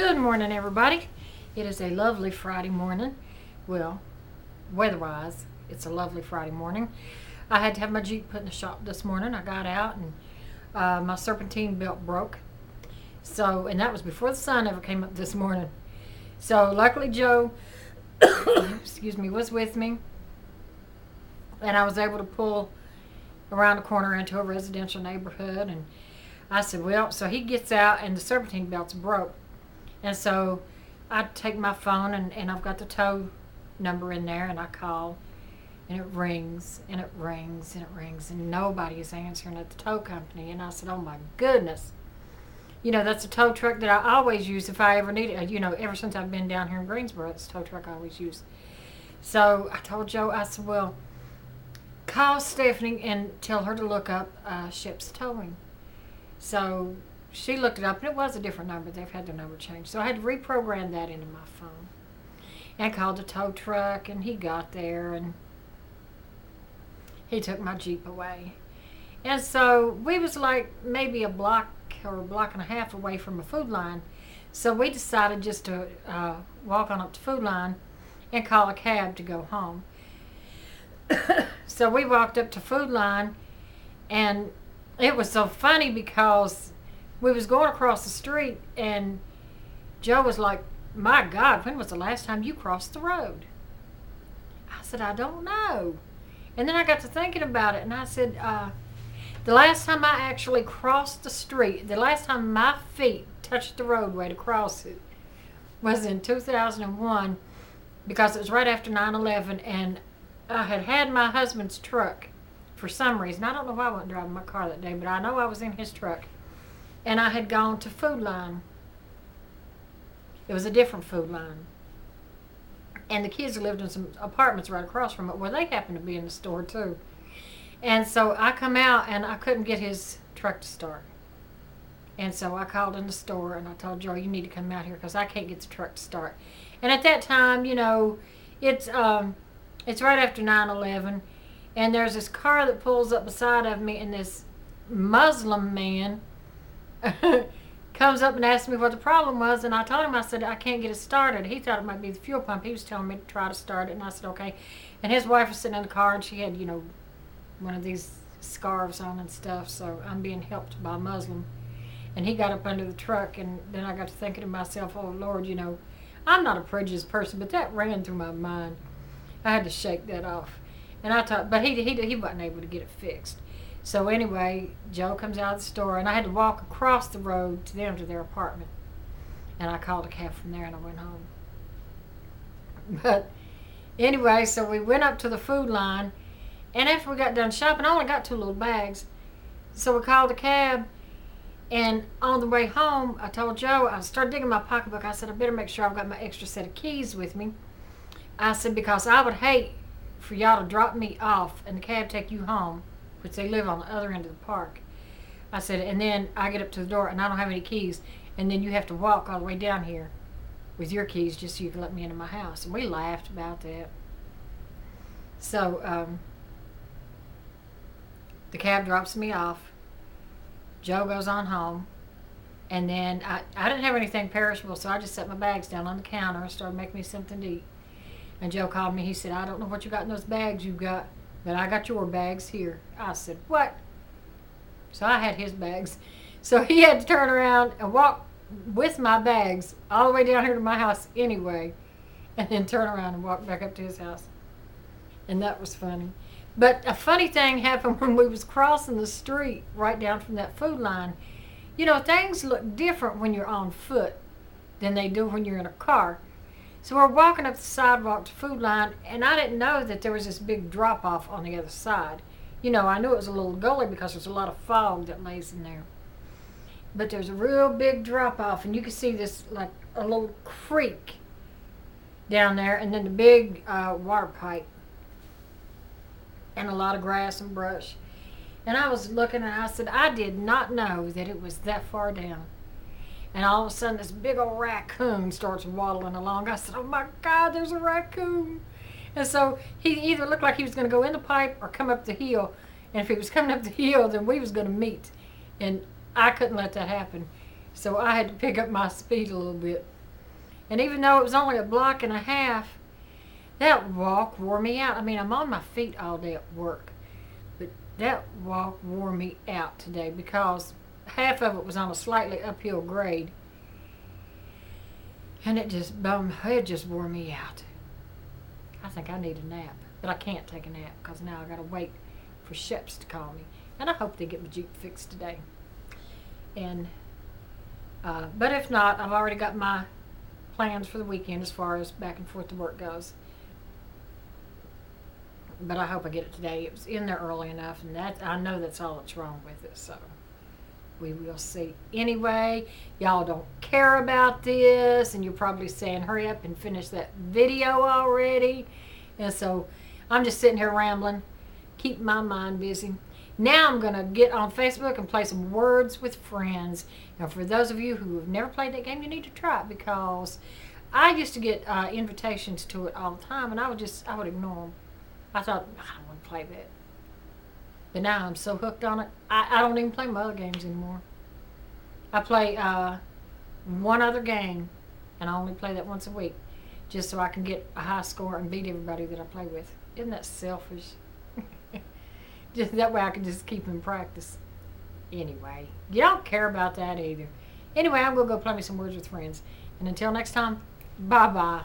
Good morning, everybody. It is a lovely Friday morning. Well, weather-wise, it's a lovely Friday morning. I had to have my Jeep put in the shop this morning. I got out and my serpentine belt broke. And that was before the sun ever came up this morning. So luckily Joe, excuse me, was with me, and I was able to pull around the corner into a residential neighborhood. And I said, well, so he gets out and the serpentine belt's broke. And so I take my phone and I've got the tow number in there, and I call, and it rings and it rings and it rings, and nobody is answering at the tow company. And I said, oh my goodness. That's a tow truck that I always use if I ever need it. Ever since I've been down here in Greensboro, it's a tow truck I always use. So I told Joe, I said, well, call Stephanie and tell her to look up Shep's Towing. So she looked it up, and it was a different number. They've had their number changed. So I had to reprogram that into my phone. And called the tow truck, and he got there, and he took my Jeep away. And so we was like maybe a block or a block and a half away from a Food Line. So we decided just to walk on up to Food Line and call a cab to go home. So we walked up to Food Line, and it was so funny because we was going across the street, and Joe was like, my God, when was the last time you crossed the road? I said, I don't know. And then I got to thinking about it, and I said, the last time I actually crossed the street, the last time my feet touched the roadway to cross it, was in 2001, because it was right after 9/11, and I had my husband's truck for some reason. I don't know why I wasn't driving my car that day, but I know I was in his truck. And I had gone to Food Line. It was a different Food Line. And the kids lived in some apartments right across from it where they happened to be in the store too. And so I come out and I couldn't get his truck to start. And so I called in the store and I told Joe, you need to come out here because I can't get the truck to start. And at that time, it's right after 9/11. And there's this car that pulls up beside of me, and this Muslim man comes up and asked me what the problem was, and I told him, I said, I can't get it started. He thought it might be the fuel pump. He was telling me to try to start it, and I said, okay. And his wife was sitting in the car, and she had, one of these scarves on and stuff, so I'm being helped by a Muslim. And he got up under the truck, and then I got to thinking to myself, oh, Lord, I'm not a prejudiced person, but that ran through my mind. I had to shake that off. And I thought, but he wasn't able to get it fixed. So anyway, Joe comes out of the store, and I had to walk across the road to their apartment. And I called a cab from there, and I went home. But anyway, so we went up to the Food Line, and after we got done shopping, I only got 2 little bags. So we called a cab, and on the way home, I told Joe, I started digging my pocketbook. I said, I better make sure I've got my extra set of keys with me. I said, because I would hate for y'all to drop me off and the cab take you home, which they live on the other end of the park. I said, and then I get up to the door and I don't have any keys, and then you have to walk all the way down here with your keys just so you can let me into my house. And we laughed about that. So the cab drops me off. Joe goes on home, and then I didn't have anything perishable, so I just set my bags down on the counter and started making me something to eat. And Joe called me. He said, I don't know what you got in those bags you've got, but I got your bags here. I said, what? So I had his bags. So he had to turn around and walk with my bags all the way down here to my house anyway, and then turn around and walk back up to his house. And that was funny. But a funny thing happened when we was crossing the street right down from that Food Line. Things look different when you're on foot than they do when you're in a car. So we're walking up the sidewalk to Food Line, and I didn't know that there was this big drop-off on the other side. I knew it was a little gully because there's a lot of fog that lays in there. But there's a real big drop-off, and you can see this, like a little creek down there, and then the big water pipe, and a lot of grass and brush. And I was looking, and I said, I did not know that it was that far down. And all of a sudden, this big old raccoon starts waddling along. I said, oh my God, there's a raccoon. And so he either looked like he was going to go in the pipe or come up the hill. And if he was coming up the hill, then we was going to meet. And I couldn't let that happen. So I had to pick up my speed a little bit. And even though it was only a block and a half, that walk wore me out. I mean, I'm on my feet all day at work, but that walk wore me out today because half of it was on a slightly uphill grade, and it just wore me out. I think I need a nap, but I can't take a nap because now I gotta wait for Sheps to call me, and I hope they get my Jeep fixed today. And but if not, I've already got my plans for the weekend as far as back and forth to work goes. But I hope I get it today. It was in there early enough, and I know that's all that's wrong with it. So we will see. Anyway, y'all don't care about this, and you're probably saying, hurry up and finish that video already. And so I'm just sitting here rambling, keep my mind busy. Now I'm going to get on Facebook and play some Words with Friends. Now, for those of you who have never played that game, you need to try it, because I used to get invitations to it all the time, and I would ignore them. I thought, I don't want to play that. But now I'm so hooked on it, I don't even play my other games anymore. I play one other game, and I only play that once a week, just so I can get a high score and beat everybody that I play with. Isn't that selfish? Just that way I can just keep in practice. Anyway, you don't care about that either. Anyway, I'm going to go play me some Words with Friends. And until next time, bye-bye.